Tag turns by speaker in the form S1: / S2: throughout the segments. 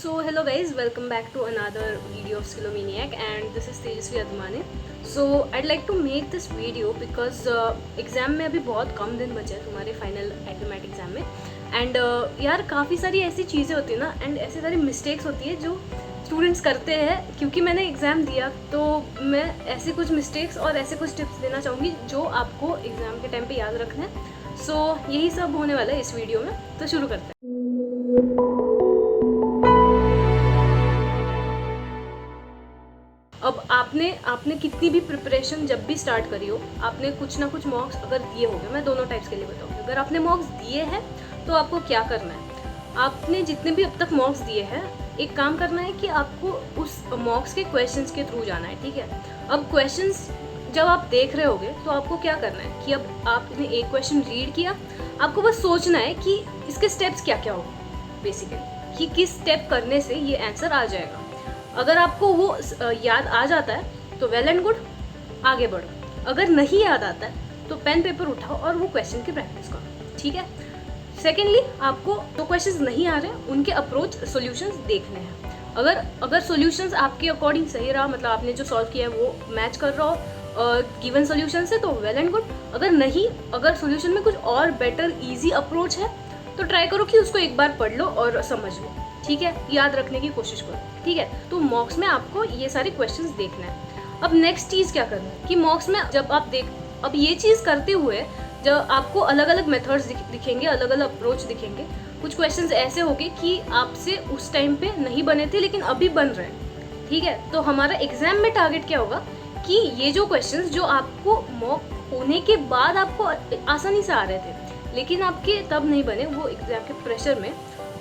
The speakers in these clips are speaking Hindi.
S1: So hello guys, welcome back to another video of Skillomaniac, and this is Tejasvi Admane. So I'd like to make this video because exam में अभी बहुत कम दिन बचे हैं तुम्हारे फाइनल एटोमेट एग्ज़ाम में एंड यार काफ़ी सारी ऐसी चीज़ें होती हैं ना एंड ऐसी सारी मिस्टेक्स होती है जो स्टूडेंट्स करते हैं। क्योंकि मैंने एग्ज़ाम दिया तो मैं ऐसे कुछ मिस्टेक्स और ऐसे कुछ टिप्स देना चाहूँगी जो आपको एग्ज़ाम के टाइम पे याद रखना है। सो यही सब होने वाला है इस वीडियो में, तो शुरू करते हैं। अब आपने कितनी भी प्रिपरेशन जब भी स्टार्ट करी हो, आपने कुछ ना कुछ मॉक्स अगर दिए होंगे। मैं दोनों टाइप्स के लिए बताऊँगी। अगर आपने मॉक्स दिए हैं तो आपको क्या करना है, आपने जितने भी अब तक मॉक्स दिए हैं, एक काम करना है कि आपको उस मॉक्स के क्वेश्चंस के थ्रू जाना है, ठीक है। अब क्वेश्चंस जब आप देख रहे होगे तो आपको क्या करना है कि अब आपने एक क्वेश्चन रीड किया, आपको बस सोचना है कि इसके स्टेप्स क्या क्या होंगे, बेसिकली कि किस स्टेप करने से ये आंसर आ जाएगा। अगर आपको वो याद आ जाता है तो वेल एंड गुड, आगे बढ़ो। अगर नहीं याद आता है तो पेन पेपर उठाओ और वो क्वेश्चन की प्रैक्टिस करो, ठीक है। सेकेंडली, आपको जो क्वेश्चंस नहीं आ रहे हैं उनके अप्रोच सॉल्यूशंस देखने हैं। अगर सॉल्यूशंस आपके अकॉर्डिंग सही रहा, मतलब आपने जो सॉल्व किया है वो मैच कर रहा हो गिवन सॉल्यूशन से, तो वेल एंड गुड। अगर नहीं, अगर सॉल्यूशन में कुछ और बेटर इजी अप्रोच है तो ट्राई करो कि उसको एक बार पढ़ लो और समझ लो, ठीक है। याद रखने की कोशिश करो, ठीक है। तो मॉक्स में आपको ये सारे क्वेश्चंस देखना है। अब नेक्स्ट चीज़ क्या करना है कि मॉक्स में जब आप अब ये चीज़ करते हुए जब आपको अलग अलग मेथड्स दिखेंगे, अलग अलग अप्रोच दिखेंगे। कुछ क्वेश्चंस ऐसे होंगे कि आपसे उस टाइम पे नहीं बने थे लेकिन अभी बन रहे हैं, ठीक है। तो हमारा एग्जाम में टारगेट क्या होगा कि ये जो क्वेश्चंस जो आपको मॉक होने के बाद आपको आसानी से आ रहे थे लेकिन आपके तब नहीं बने, वो एग्जाम के प्रेशर में,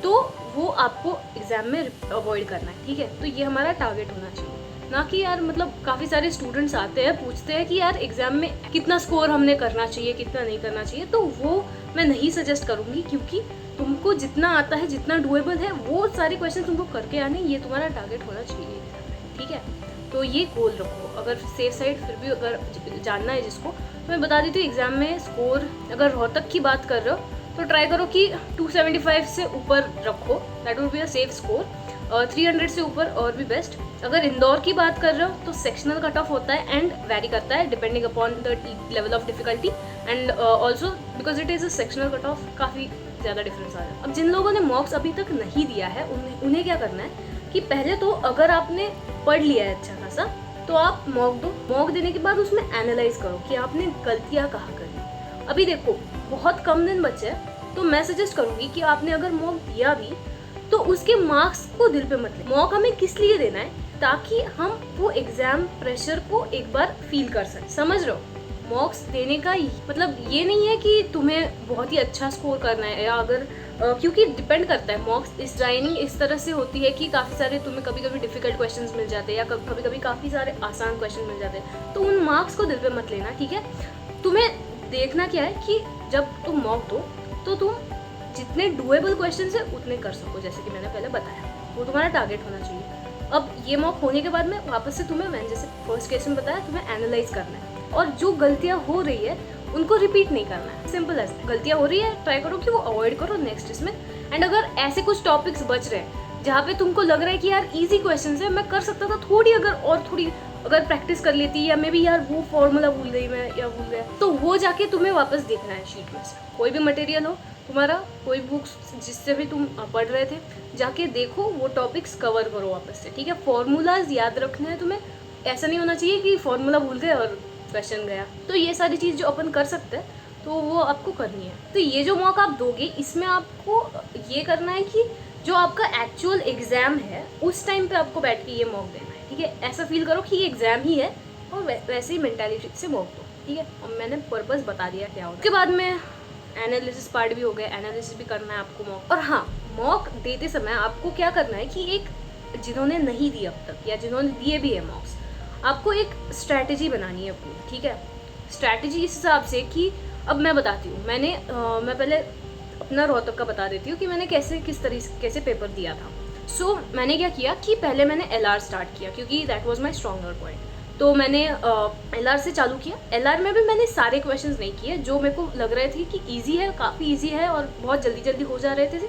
S1: तो वो आपको एग्जाम में अवॉइड करना है, ठीक है। तो ये हमारा टारगेट होना चाहिए, ना कि यार मतलब काफ़ी सारे स्टूडेंट्स आते हैं पूछते हैं कि यार एग्जाम में कितना स्कोर हमने करना चाहिए, कितना नहीं करना चाहिए। तो वो मैं नहीं सजेस्ट करूँगी, क्योंकि तुमको जितना आता है, जितना डुएबल है, वो सारे क्वेश्चन तुमको करके आने, ये तुम्हारा टारगेट होना चाहिए एग्जाम में, ठीक है। तो ये गोल रखो। अगर सेफ साइड फिर भी अगर जानना है जिसको, तो मैं बता देती हूँ एग्जाम में स्कोर अगर रोहतक की बात कर रहे हो तो ट्राई करो कि 275 से ऊपर रखो, that would be a safe score. 300 से ऊपर और भी बेस्ट। अगर इंदौर की बात कर रहे हो तो सेक्शनल कट ऑफ होता है एंड वैरी करता है depending upon the level of difficulty and also because it is a sectional cut off, काफ़ी ज़्यादा डिफरेंस आ रहा है। अब जिन लोगों ने मॉक्स अभी तक नहीं दिया है उन्हें क्या करना है कि पहले तो अगर आपने पढ़ लिया है अच्छा खासा तो आप मॉक दो। मॉक देने के बाद उसमें एनालाइज करो कि आपने गलतियाँ कहाँ करी। अभी देखो बहुत कम दिन बचे हैं, तो मैं सजेस्ट करूँगी कि आपने अगर मॉक दिया भी तो उसके मार्क्स को दिल पे मत ले। मॉक हमें किस लिए देना है, ताकि हम वो एग्जाम प्रेशर को एक बार फील कर सकें, समझ रहे हो। मॉक्स देने का मतलब ये नहीं है कि तुम्हें बहुत ही अच्छा स्कोर करना है, या अगर क्योंकि डिपेंड करता है। मॉक्स इस ट्रेनिंग इस तरह से होती है कि काफ़ी सारे तुम्हें कभी कभी डिफिकल्ट क्वेश्चंस मिल जाते हैं या कभी कभी काफ़ी सारे आसान क्वेश्चन मिल जाते हैं, तो उन मार्क्स को दिल पे मत लेना, ठीक है। तुम्हें देखना क्या है कि जब तुम मॉक दो तो तुम जितने डुएबल क्वेश्चन है उतने कर सको, जैसे कि मैंने पहले बताया, वो तुम्हारा टारगेट होना चाहिए। अब ये मॉक होने के बाद में वापस से तुम्हें, मैंने जैसे फर्स्ट केस में बताया, तुम्हें एनालाइज करना है और जो गलतियाँ हो रही है उनको रिपीट नहीं करना है। सिंपल एज, गलतियाँ हो रही है ट्राई करो कि वो अवॉइड करो नेक्स्ट इसमें। एंड अगर ऐसे कुछ टॉपिक्स बच रहे हैं जहाँ पे तुमको लग रहा है कि यार इजी क्वेश्चन है, मैं कर सकता था थोड़ी, अगर प्रैक्टिस कर लेती, या मे बी यार वो फॉर्मूला भूल गई मैं या भूल गया, तो वो जाके तुम्हें वापस देखना है शीट में से। कोई भी मटेरियल हो तुम्हारा, कोई बुक्स जिससे भी तुम पढ़ रहे थे, जाके देखो, वो टॉपिक्स कवर करो वापस से, ठीक है। फॉर्मूलाज याद रखना है तुम्हें, ऐसा नहीं होना चाहिए कि फॉर्मूला भूल गए और क्वेश्चन गया। तो ये सारी चीज़ जो अपन कर सकते हैं तो वो आपको करनी है। तो ये जो मॉक आप दोगे इसमें आपको ये करना है कि जो आपका एक्चुअल एग्ज़ाम है उस टाइम पे आपको बैठ के ये मॉक देना है, ठीक है। ऐसा फील करो कि ये एग्ज़ाम ही है और वैसे ही मेंटालिटी से मॉक दो, ठीक है। और मैंने पर्पस बता दिया क्या होगा। उसके बाद में एनालिसिस पार्ट भी हो गया, एनालिसिस भी करना है आपको मॉक। और हाँ, मॉक देते समय आपको क्या करना है कि एक जिन्होंने नहीं दिया अब तक या जिन्होंने दिए भी है मॉक्स, आपको एक स्ट्रैटेजी बनानी है अपनी, ठीक है। स्ट्रैटेजी इस हिसाब से कि अब मैं बताती हूँ, मैं पहले अपना रोहतक का बता देती हूँ कि मैंने किस तरीके से पेपर दिया था। सो मैंने क्या किया कि पहले मैंने LR स्टार्ट किया, क्योंकि that was my stronger point. तो मैंने LR से चालू किया। LR में भी मैंने सारे क्वेश्चंस नहीं किए जो मेरे को लग रहे थे कि ईजी है, काफ़ी ईजी है और बहुत जल्दी जल्दी हो जा रहे थे,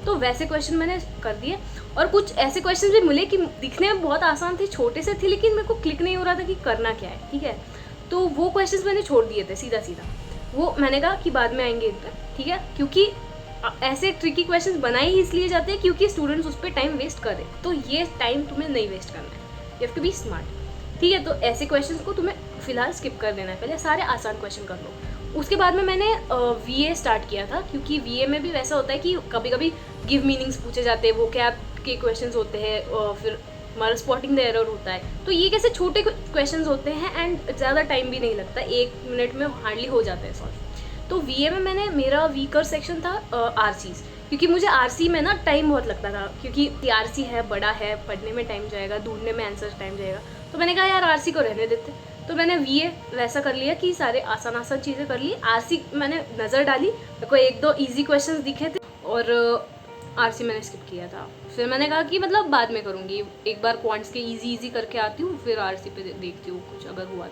S1: तो वैसे क्वेश्चन मैंने कर दिए। और कुछ ऐसे क्वेश्चन भी मिले कि दिखने में बहुत आसान थे, छोटे से थे, लेकिन मेरे को क्लिक नहीं हो रहा था कि करना क्या है, ठीक है। तो वो क्वेश्चंस मैंने छोड़ दिए थे सीधा सीधा, वो मैंने कहा कि बाद में आएंगे इन पर, ठीक है। क्योंकि ऐसे ट्रिकी क्वेश्चंस बनाए ही इसलिए जाते हैं क्योंकि स्टूडेंट्स उस पर टाइम वेस्ट करें, तो ये टाइम तुम्हें नहीं वेस्ट करना है, you have to be smart, ठीक है। तो ऐसे क्वेश्चंस को तुम्हें फिलहाल स्किप कर देना है, पहले सारे आसान क्वेश्चन कर लो। उसके बाद में मैंने VA स्टार्ट किया था, क्योंकि VA में भी वैसा होता है कि कभी कभी गिव मीनिंग्स पूछे जाते हैं, वो कैप के क्वेश्चंस होते हैं, फिर हमारा स्पॉटिंग द एरर होता है। तो ये कैसे छोटे क्वेश्चंस होते हैं एंड ज़्यादा टाइम भी नहीं लगता, 1 मिनट में हार्डली हो जाता है सॉल्व। तो VA में मैंने, मेरा वीकर सेक्शन था RCs, क्योंकि मुझे RC में ना टाइम बहुत लगता था, क्योंकि RC है, बड़ा है, पढ़ने में टाइम जाएगा, ढूंढने में आंसर टाइम जाएगा। तो मैंने कहा यार RC को रहने देते, तो मैंने VA वैसा कर लिया कि सारे आसान आसान चीज़ें कर ली। RC मैंने नज़र डाली, मेरे को 1-2 ईजी क्वेश्चंस दिखे थे और RC मैंने स्किप किया था। फिर मैंने कहा कि मतलब बाद में करूँगी, एक बार क्वांट्स के इजी करके आती हूँ, फिर RC पे देखती हूँ कुछ अगर हुआ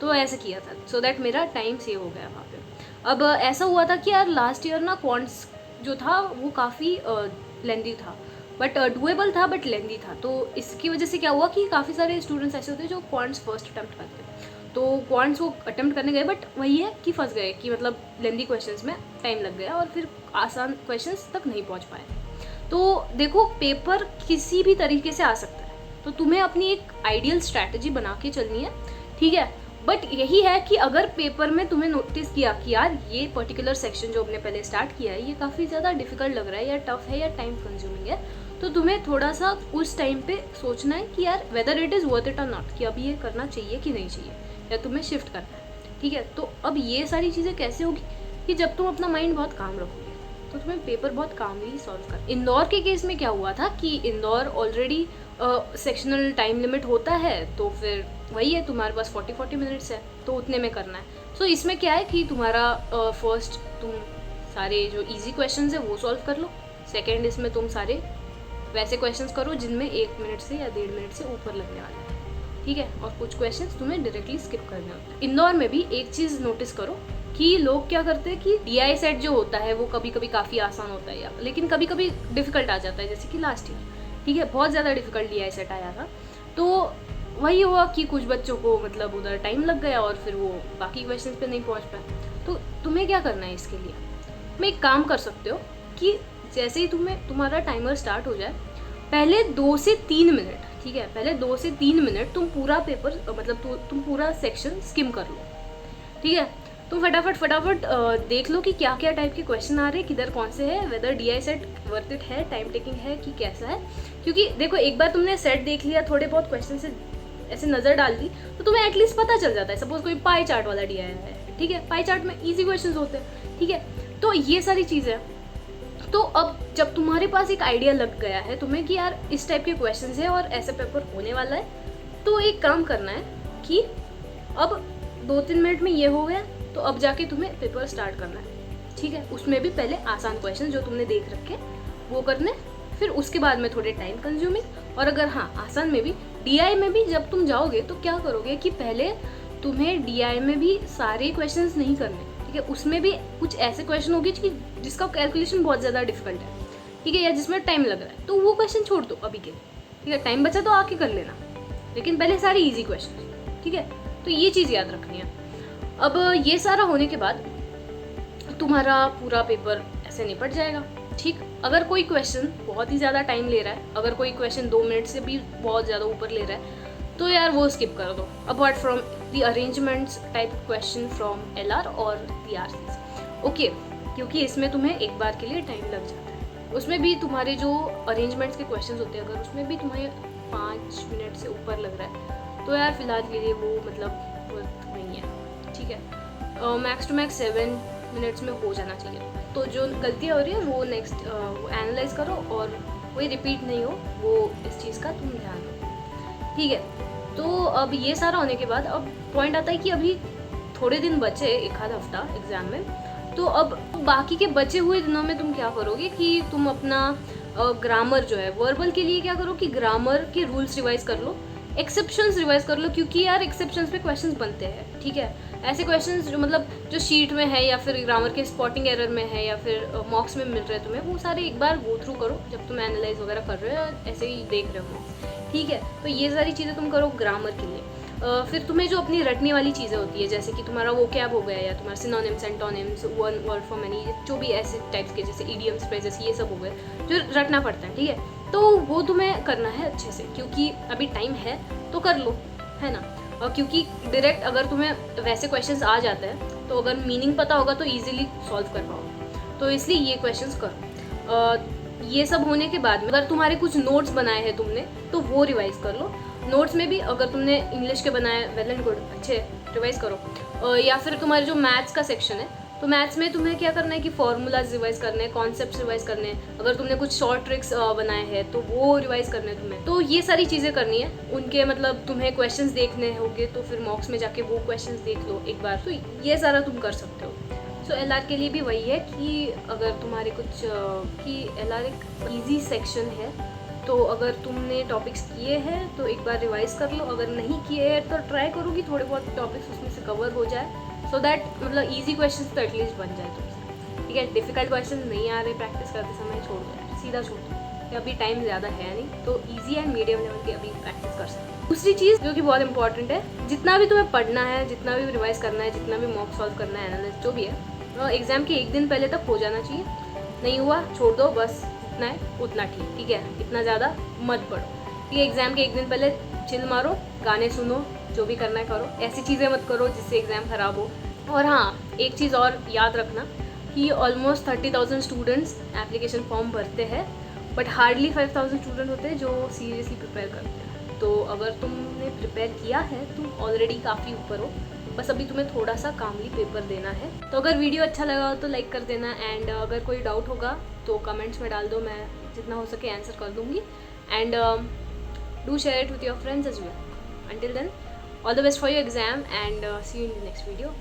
S1: तो ऐसे किया था, सो दैट मेरा टाइम सेव हो गया वहाँ पे। अब ऐसा हुआ था कि यार लास्ट ईयर ना क्वांट्स जो था वो काफ़ी लेंदी था, बट डुएबल था, बट लेंदी था। तो इसकी वजह से क्या हुआ कि काफ़ी सारे स्टूडेंट्स ऐसे होते हैं जो क्वांट्स फर्स्ट अटैम्प्ट करते हैं, तो क्वांट्स वो अटैम्प्ट करने गए, बट वही है कि फंस गए, कि मतलब लेंदी क्वेश्चंस में टाइम लग गया और फिर आसान क्वेश्चंस तक नहीं पहुंच पाए। तो देखो, पेपर किसी भी तरीके से आ सकता है, तो तुम्हें अपनी एक आइडियल स्ट्रैटेजी बना के चलनी है, ठीक है। बट यही है कि अगर पेपर में तुम्हें नोटिस किया कि यार ये पर्टिकुलर सेक्शन जो हमने पहले स्टार्ट किया है ये काफ़ी ज़्यादा डिफिकल्ट लग रहा है, या टफ है, या टाइम कंज्यूमिंग है, तो तुम्हें थोड़ा सा उस टाइम पे सोचना है कि यार whether it is worth it और नॉट, कि अभी ये करना चाहिए कि नहीं चाहिए, या तुम्हें शिफ्ट करना है, ठीक है। तो अब ये सारी चीज़ें कैसे होगी कि जब तुम अपना माइंड बहुत काम रखोगे तो तुम्हें पेपर बहुत कामली सॉल्व कर। इंदौर के केस में क्या हुआ था कि Indore already sectional time limit होता है, तो फिर वही है, तुम्हारे पास 40 मिनट्स है, तो उतने में करना है। सो इसमें क्या है कि तुम्हारा फर्स्ट तुम सारे जो इजी क्वेश्चंस है वो सॉल्व कर लो, सेकंड इसमें तुम सारे वैसे क्वेश्चंस करो जिनमें 1 मिनट से या 1.5 मिनट से ऊपर लगने वाला है, ठीक है, और कुछ क्वेश्चंस तुम्हें डायरेक्टली स्किप करने होते हैं। इंदौर में भी एक चीज़ नोटिस करो कि लोग क्या करते हैं कि DI सेट जो होता है वो कभी कभी काफ़ी आसान होता है, या लेकिन कभी कभी डिफिकल्ट आ जाता है, जैसे कि लास्ट ईयर, ठीक है, बहुत ज़्यादा डिफिकल्ट DI सेट आया था। तो वही हुआ कि कुछ बच्चों को मतलब उधर टाइम लग गया और फिर वो बाकी क्वेश्चंस पे नहीं पहुंच पाए। तो तुम्हें क्या करना है इसके लिए, तुम एक काम कर सकते हो कि जैसे ही तुम्हारा टाइमर स्टार्ट हो जाए, पहले 2 से 3 मिनट, ठीक है, पहले 2 से 3 मिनट तुम पूरा पेपर मतलब तुम पूरा सेक्शन स्किम कर लो, ठीक है। तुम फटाफट देख लो कि क्या क्या टाइप के क्वेश्चन आ रहे हैं, किधर कौन से है, whether DI set worth it है, टाइम टेकिंग है कि कैसा है। क्योंकि देखो, एक बार तुमने सेट देख लिया, थोड़े बहुत क्वेश्चन से ऐसे नज़र डाल दी, तो तुम्हें एटलीस्ट पता चल जाता है। सपोज कोई पाई चार्ट वाला DI है, ठीक है, पाई चार्ट में ईजी क्वेश्चन होते हैं, ठीक है। तो ये सारी चीज़ें, तो अब जब तुम्हारे पास एक आइडिया लग गया है तुम्हें कि यार इस टाइप के क्वेश्चन है और ऐसे पेपर होने वाला है, तो एक काम करना है कि अब 2-3 मिनट में ये हो गया, तो अब जाके तुम्हें पेपर स्टार्ट करना है, ठीक है। उसमें भी पहले आसान क्वेश्चन जो तुमने देख रखे वो करने, फिर उसके बाद में थोड़े टाइम कंज्यूमिंग। और अगर हाँ, आसान में भी, DI में भी जब तुम जाओगे तो क्या करोगे कि पहले तुम्हें DI में भी सारे क्वेश्चंस नहीं करने, ठीक है, उसमें भी कुछ ऐसे क्वेश्चन होंगे जिसका कैलकुलेशन बहुत ज़्यादा डिफिकल्ट है, ठीक है, या जिसमें टाइम लग रहा है, तो वो क्वेश्चन छोड़ दो अभी के, ठीक है। टाइम बचा तो आके कर लेना, लेकिन पहले सारे ईजी क्वेश्चन, ठीक है। तो ये चीज़ याद रखनी है। अब ये सारा होने के बाद तुम्हारा पूरा पेपर ऐसे निपट जाएगा, ठीक। अगर कोई क्वेश्चन बहुत ही ज़्यादा टाइम ले रहा है, अगर कोई क्वेश्चन 2 मिनट से भी बहुत ज़्यादा ऊपर ले रहा है, तो यार वो स्किप कर दो, apart from the arrangements type question from LR और द RCs, ओके, क्योंकि इसमें तुम्हें एक बार के लिए टाइम लग जाता है। उसमें भी तुम्हारे जो अरेंजमेंट्स के क्वेश्चन होते हैं, अगर उसमें भी तुम्हें 5 मिनट से ऊपर लग रहा है, तो यार फिलहाल के लिए वो मतलब वर्थ नहीं है, ठीक है। मैक्स टू मैक्स 7 मिनट्स में हो जाना चाहिए। तो जो गलतियाँ हो रही है वो नेक्स्ट एनालाइज करो और कोई रिपीट नहीं हो, वो इस चीज़ का तुम ध्यान रखो, ठीक है। तो अब ये सारा होने के बाद अब पॉइंट आता है कि अभी थोड़े दिन बचे, 1 आध हफ्ता एग्ज़ाम में, तो अब बाकी के बचे हुए दिनों में तुम क्या करोगे कि तुम अपना ग्रामर जो है वर्बल के लिए क्या करो कि ग्रामर के रूल्स रिवाइज कर लो, एक्सेप्शंस रिवाइज कर लो, क्योंकि यार एक्सेप्शंस पे क्वेश्चंस बनते हैं, ठीक है। ऐसे क्वेश्चंस जो मतलब जो शीट में है या फिर ग्रामर के स्पॉटिंग एरर में है या फिर मॉक्स में मिल रहे हैं तुम्हें, वो सारे एक बार गो थ्रू करो जब तुम एनालाइज वगैरह कर रहे हो, ऐसे ही देख रहे हो, ठीक है। तो ये सारी चीज़ें तुम करो ग्रामर के लिए। फिर तुम्हें जो अपनी रटने वाली चीज़ें होती है, जैसे कि तुम्हारा वो कैब हो गया या तुम्हारा synonyms, antonyms, one word for many, जो भी ऐसे टाइप्स के जैसे इडियम्स, फ्रेजेस, ये सब हो गए जो रटना पड़ता है, ठीक है। तो वो तुम्हें करना है अच्छे से, क्योंकि अभी टाइम है तो कर लो, है ना। और क्योंकि डायरेक्ट अगर तुम्हें वैसे क्वेश्चंस आ जाते हैं तो अगर मीनिंग पता होगा तो ईजिली सॉल्व कर पाओगे, तो इसलिए ये क्वेश्चंस करो। ये सब होने के बाद में अगर तुम्हारे कुछ नोट्स बनाए हैं तुमने तो वो रिवाइज कर लो। नोट्स में भी अगर तुमने इंग्लिश के बनाए, वेल एंड गुड, अच्छे रिवाइज करो। या फिर तुम्हारे जो मैथ्स का सेक्शन है, तो मैथ्स में तुम्हें क्या करना है कि फॉर्मूलाज रिवाइज करने हैं, कॉन्सेप्ट्स रिवाइज करने हैं। अगर तुमने कुछ शॉर्ट ट्रिक्स बनाए हैं तो वो रिवाइज करने हैं तुम्हें। तो ये सारी चीज़ें करनी है। उनके मतलब तुम्हें क्वेश्चंस देखने होंगे तो फिर मॉक्स में जाके वो क्वेश्चंस देख लो एक बार, तो ये सारा तुम कर सकते हो। सो LR के लिए भी वही है कि अगर तुम्हारे कुछ कि LR एक ईजी सेक्शन है, तो अगर तुमने टॉपिक्स किए हैं तो एक बार रिवाइज कर लो। अगर नहीं किए हैं तो ट्राई करो कि थोड़े बहुत टॉपिक्स उसमें से कवर हो जाए, सो दैट मतलब ईजी क्वेश्चंस तो एटलीस्ट बन जाए तुमसे, ठीक है। डिफिकल्ट क्वेश्चन नहीं आ रहे प्रैक्टिस करते समय, छोड़ दो, सीधा छोड़ दो, अभी टाइम ज़्यादा है नहीं, तो ईजी एंड मीडियम लेवल की अभी प्रैक्टिस कर सकते हो। दूसरी चीज़ जो कि बहुत इंपॉर्टेंट है, जितना भी तुम्हें पढ़ना है, जितना भी रिवाइज करना है, जितना भी मॉक सॉल्व करना है, एनालिसिस जो भी है, एग्जाम के एक दिन पहले तक हो जाना चाहिए। नहीं हुआ छोड़ दो, बस जितना है उतना ठीक है, इतना ज़्यादा मत पढ़ो, ठीक है। एग्ज़ाम के एक दिन पहले चिल मारो, गाने सुनो, जो भी करना है करो, ऐसी चीज़ें मत करो जिससे एग्ज़ाम ख़राब हो। और हाँ, एक चीज़ और याद रखना कि ऑलमोस्ट 30,000 स्टूडेंट्स एप्लीकेशन फॉर्म भरते हैं, बट हार्डली 5,000 स्टूडेंट होते हैं जो सीरियसली प्रिपेयर करते हैं। तो अगर तुमने प्रिपेयर किया है, तुम ऑलरेडी काफ़ी ऊपर हो, बस अभी तुम्हें थोड़ा सा कामली पेपर देना है। तो अगर वीडियो अच्छा लगा हो तो लाइक कर देना, एंड अगर कोई डाउट होगा तो कमेंट्स में डाल दो, मैं जितना हो सके आंसर कर दूँगी। And do share it with your friends as well. Until then, all the best for your exam, and see you in the next video.